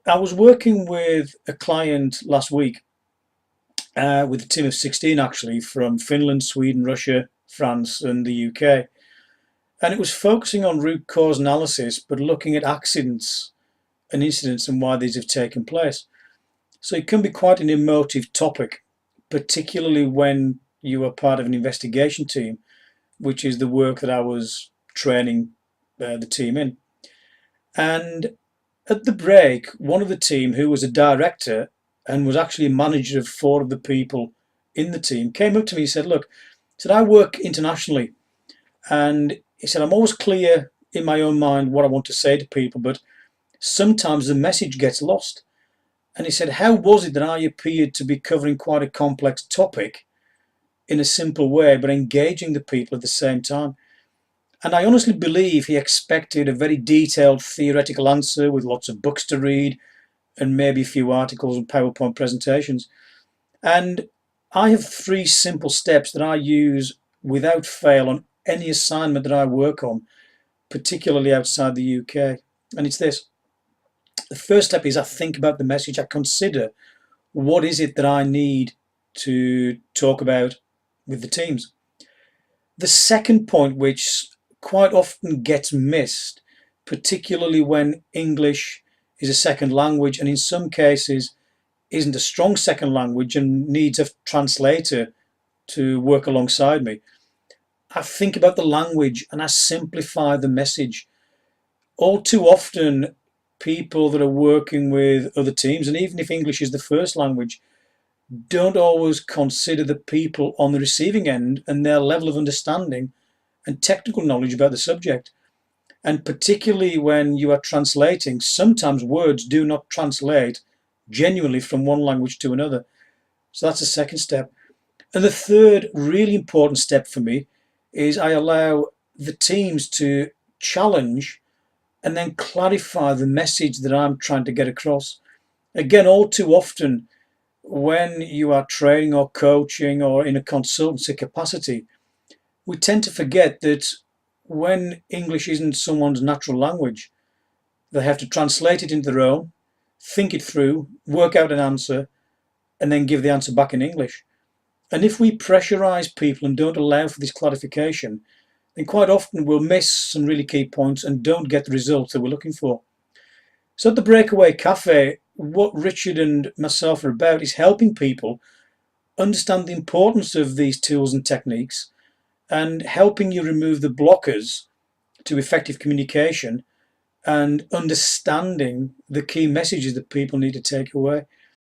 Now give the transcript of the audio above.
I was working with a client last week with a team of 16 actually from Finland, Sweden, Russia, France, and the UK. And it was focusing on root cause analysis, but looking at accidents and incidents and why these have taken place. So it can be quite an emotive topic, particularly when you are part of an investigation team, which is the work that I was training the team in. And at the break, one of the team, who was a director and was actually a manager of four of the people in the team, came up to me and said, "Look," said, "I work internationally." And he said, "I'm always clear in my own mind what I want to say to people, but sometimes the message gets lost." And he said, "How was it that I appeared to be covering quite a complex topic in a simple way, but engaging the people at the same time?" And I honestly believe he expected a very detailed theoretical answer with lots of books to read and maybe a few articles and PowerPoint presentations. And I have three simple steps that I use without fail on any assignment that I work on, particularly outside the UK. And it's this. The first step is I think about the message. I consider what is it that I need to talk about with the teams. The second point, which quite often gets missed, particularly when English is a second language and in some cases isn't a strong second language and needs a translator to work alongside me. I think about the language and I simplify the message. All too often, people that are working with other teams, and even if English is the first language, don't always consider the people on the receiving end and their level of understanding and technical knowledge about the subject. And particularly when you are translating, sometimes words do not translate genuinely from one language to another. So that's the second step. And the third really important step for me is I allow the teams to challenge and then clarify the message that I'm trying to get across. Again, all too often, when you are training or coaching or in a consultancy capacity, we tend to forget that when English isn't someone's natural language, they have to translate it into their own, think it through, work out an answer, and then give the answer back in English. And if we pressurize people and don't allow for this clarification, then quite often we'll miss some really key points and don't get the results that we're looking for. So at the Breakaway Café, what Richard and myself are about is helping people understand the importance of these tools and techniques and helping you remove the blockers to effective communication and understanding the key messages that people need to take away.